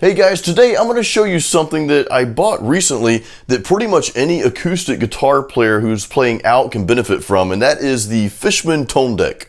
Hey guys, today I'm going to show you something that I bought recently that pretty much any acoustic guitar player who's playing out can benefit from, and that is the FISHMAN TONEDEQ.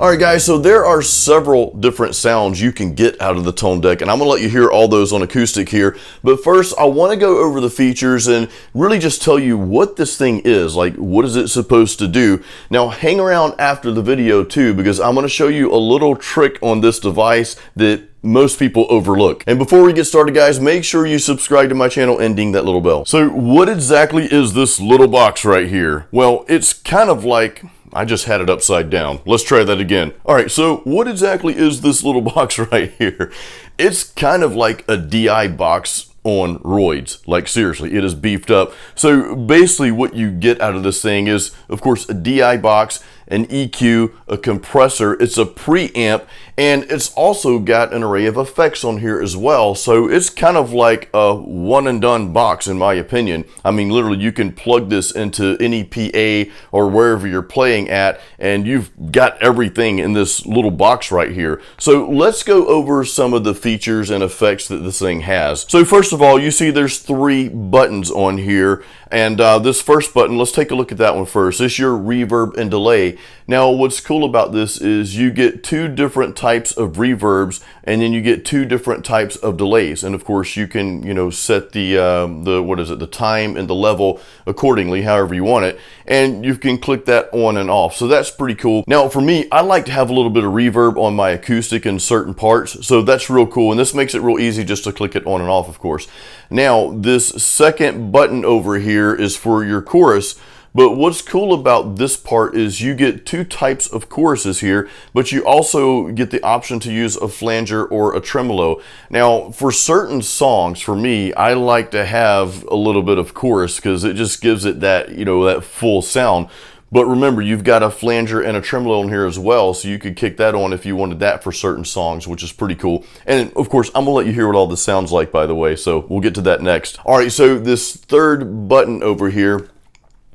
Alright guys, so there are several different sounds you can get out of the TONEDEQ, and I'm going to let you hear all those on acoustic here. But first, I want to go over the features and really just tell you what this thing is, like what is it supposed to do. Now hang around after the video too, because I'm going to show you a little trick on this device that most people overlook. And before we get started guys, make sure you subscribe to my channel and ding that little bell. So what exactly is this little box right here? Well, it's kind of like, I just had it upside down. Let's try that again. All right, so what exactly is this little box right here? It's kind of like a DI box on roids. Like seriously, it is beefed up. So basically what you get out of this thing is, of course, a DI box, an EQ, a compressor, it's a preamp, and it's also got an array of effects on here as well. So it's kind of like a one and done box in my opinion. I mean, literally you can plug this into any PA or wherever you're playing at, and you've got everything in this little box right here. So let's go over some of the features and effects that this thing has. So first of all, you see there's 3 buttons on here, and this first button, let's take a look at that one first. It's your reverb and delay. Now what's cool about this is you get 2 different types of reverbs, and then you get 2 different types of delays. And of course you can, you know, set the time and the level accordingly, however you want it, and you can click that on and off. So that's pretty cool. Now for me, I like to have a little bit of reverb on my acoustic in certain parts, so that's real cool, and this makes it real easy just to click it on and off, of course. Now this second button over here is for your chorus. But what's cool about this part is you get 2 types of choruses here, but you also get the option to use a flanger or a tremolo. Now, for certain songs, for me, I like to have a little bit of chorus because it just gives it that, you know, that full sound. But remember, you've got a flanger and a tremolo in here as well, so you could kick that on if you wanted that for certain songs, which is pretty cool. And of course, I'm gonna let you hear what all this sounds like, by the way, so we'll get to that next. All right, so this third button over here,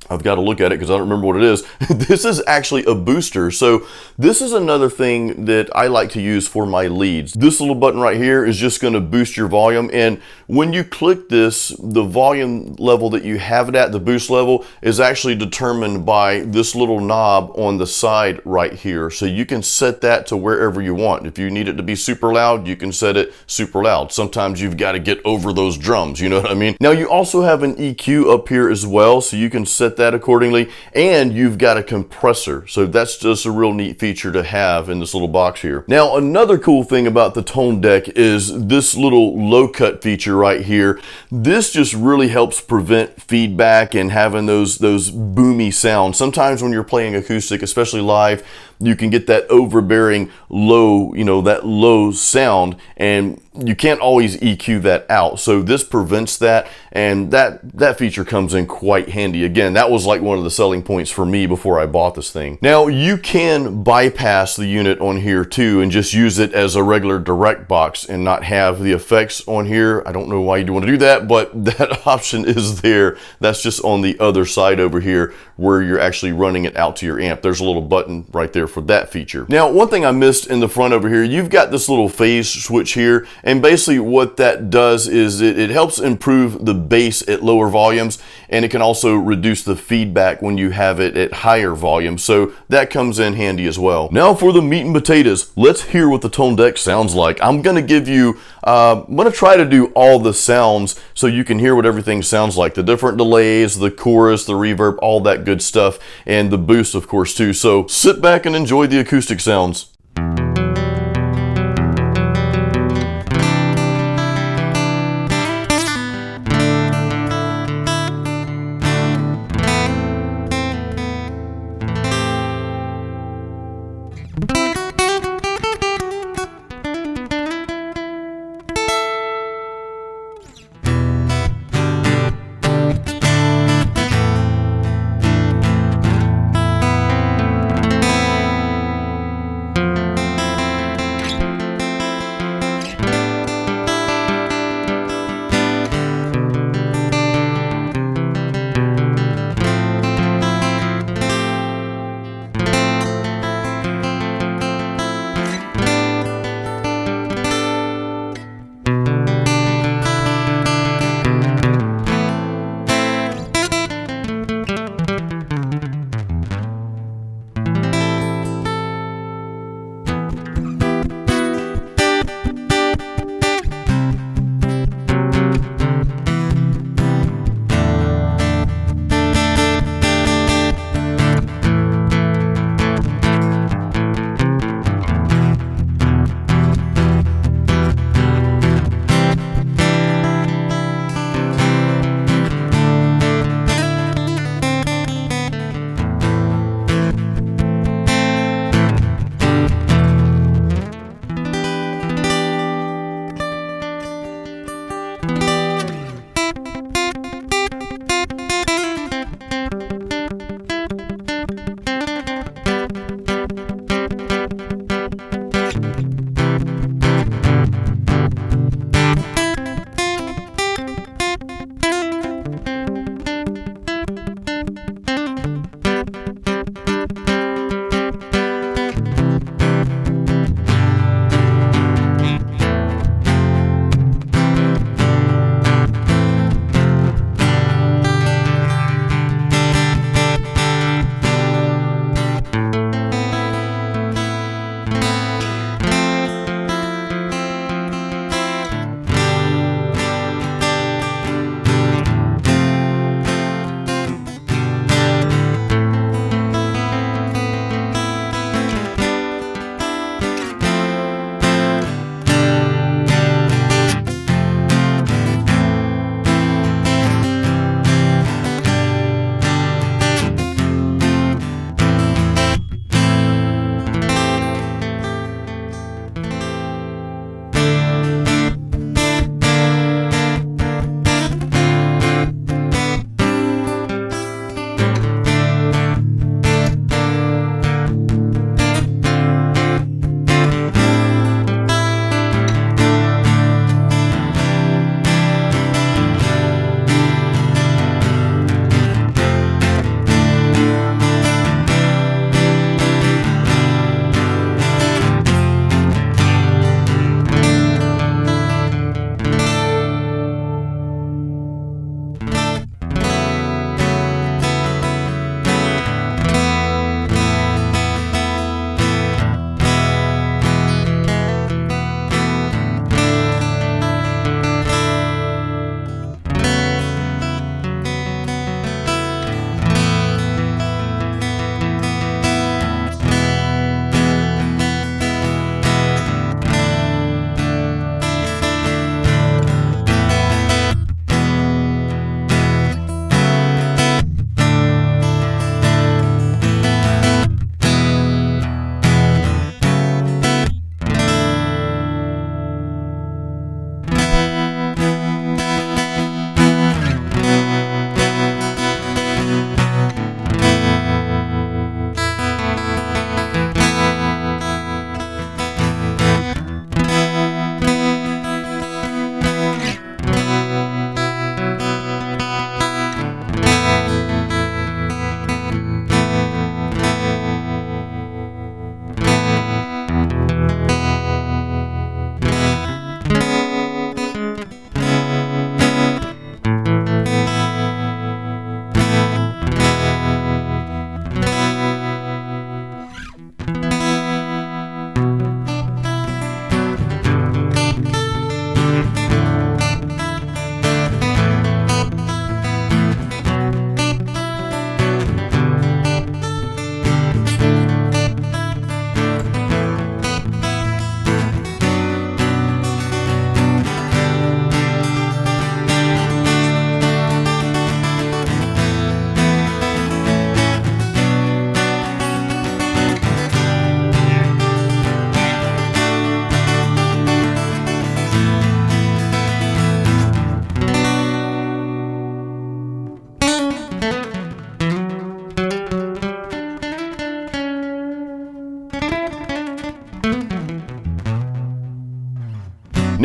I've got to look at it because I don't remember what it is. This is actually a booster. So this is another thing that I like to use for my leads. This little button right here is just going to boost your volume. And when you click this, the volume level that you have it at, the boost level, is actually determined by this little knob on the side right here. So you can set that to wherever you want. If you need it to be super loud, you can set it super loud. Sometimes you've got to get over those drums, you know what I mean? Now you also have an EQ up here as well, so you can set that accordingly, and you've got a compressor, so that's just a real neat feature to have in this little box here. Now another cool thing about the TONEDEQ is this little low cut feature right here. This just really helps prevent feedback and having those boomy sounds. Sometimes when you're playing acoustic, especially live, you can get that overbearing low, you know, that low sound, and you can't always EQ that out. So this prevents that, and that feature comes in quite handy. Again, that was like one of the selling points for me before I bought this thing. Now you can bypass the unit on here too and just use it as a regular direct box and not have the effects on here. I don't know why you'd want to do that, but that option is there. That's just on the other side over here where you're actually running it out to your amp. There's a little button right there for that feature. Now, one thing I missed in the front over here, you've got this little phase switch here, and basically what that does is it helps improve the bass at lower volumes, and it can also reduce the feedback when you have it at higher volumes, so that comes in handy as well. Now for the meat and potatoes, let's hear what the TONEDEQ sounds like. I'm gonna give you, I'm gonna try to do all the sounds so you can hear what everything sounds like. The different delays, the chorus, the reverb, all that good stuff, and the boost of course too. So sit back and enjoy the acoustic sounds.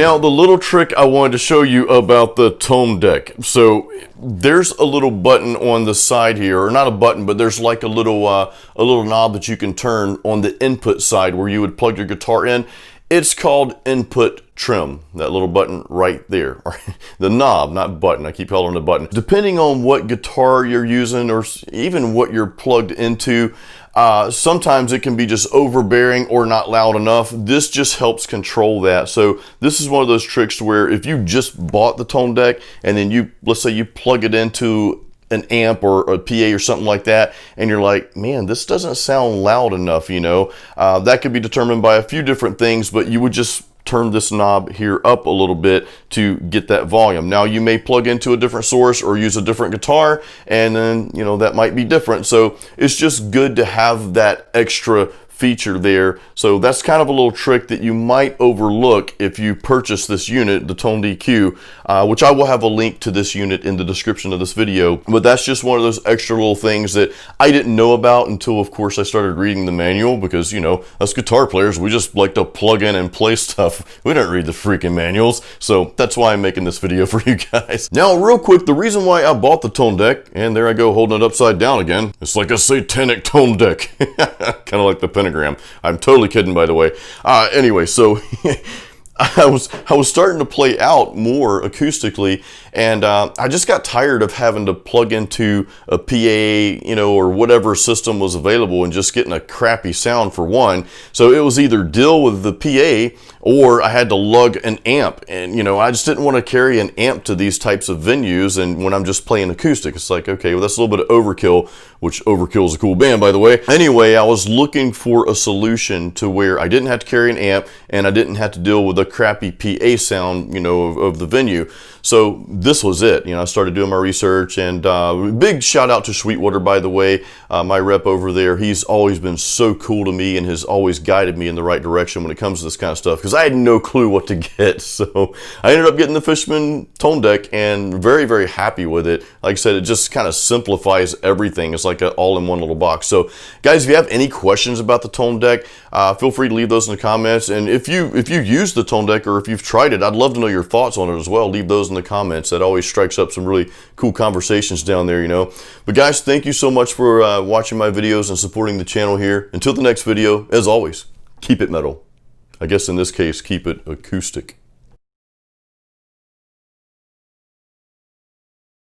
Now, the little trick I wanted to show you about the ToneDeQ. So there's a little button on the side here, or not a button, but there's like a little knob that you can turn on the input side where you would plug your guitar in. It's called input trim, that little button right there. The knob, not button, I keep calling it a button. Depending on what guitar you're using or even what you're plugged into, sometimes it can be just overbearing or not loud enough. This just helps control that. So this is one of those tricks to where if you just bought the ToneDeQ and then let's say you plug it into an amp or a PA or something like that, and you're like, man, this doesn't sound loud enough, you know, that could be determined by a few different things, but you would just turn this knob here up a little bit to get that volume. Now you may plug into a different source or use a different guitar, and then, you know, that might be different. So it's just good to have that extra feature there. So that's kind of a little trick that you might overlook if you purchase this unit, the ToneDeQ, which I will have a link to this unit in the description of this video. But that's just one of those extra little things that I didn't know about until, of course, I started reading the manual, because, you know, us guitar players, we just like to plug in and play stuff. We don't read the freaking manuals. So that's why I'm making this video for you guys. Now, real quick, the reason why I bought the ToneDeQ, and there I go holding it upside down again. It's like a satanic ToneDeQ. Kind of like the pentagram. I'm totally kidding, by the way. Anyway, so I was starting to play out more acoustically, and I just got tired of having to plug into a PA, you know, or whatever system was available and just getting a crappy sound for one. So it was either deal with the PA or I had to lug an amp, and you know, I just didn't want to carry an amp to these types of venues. And when I'm just playing acoustic, it's like, okay, well, that's a little bit of overkill, which Overkill is a cool band, by the way. Anyway, I was looking for a solution to where I didn't have to carry an amp and I didn't have to deal with a crappy PA sound, you know, of the venue. So this was it. You know, I started doing my research, and big shout out to Sweetwater, by the way, my rep over there. He's always been so cool to me and has always guided me in the right direction when it comes to this kind of stuff, because I had no clue what to get. So I ended up getting the FISHMAN TONEDEQ and very, very happy with it. Like I said, it just kind of simplifies everything. It's like an all-in-one little box. So guys, if you have any questions about the ToneDeQ, feel free to leave those in the comments. And if you use the ToneDeQ, or if you've tried it, I'd love to know your thoughts on it as well. Leave those in the comments. That always strikes up some really cool conversations down there, you know. But guys, thank you so much for watching my videos and supporting the channel here. Until the next video, as always, keep it metal. I guess in this case, keep it acoustic.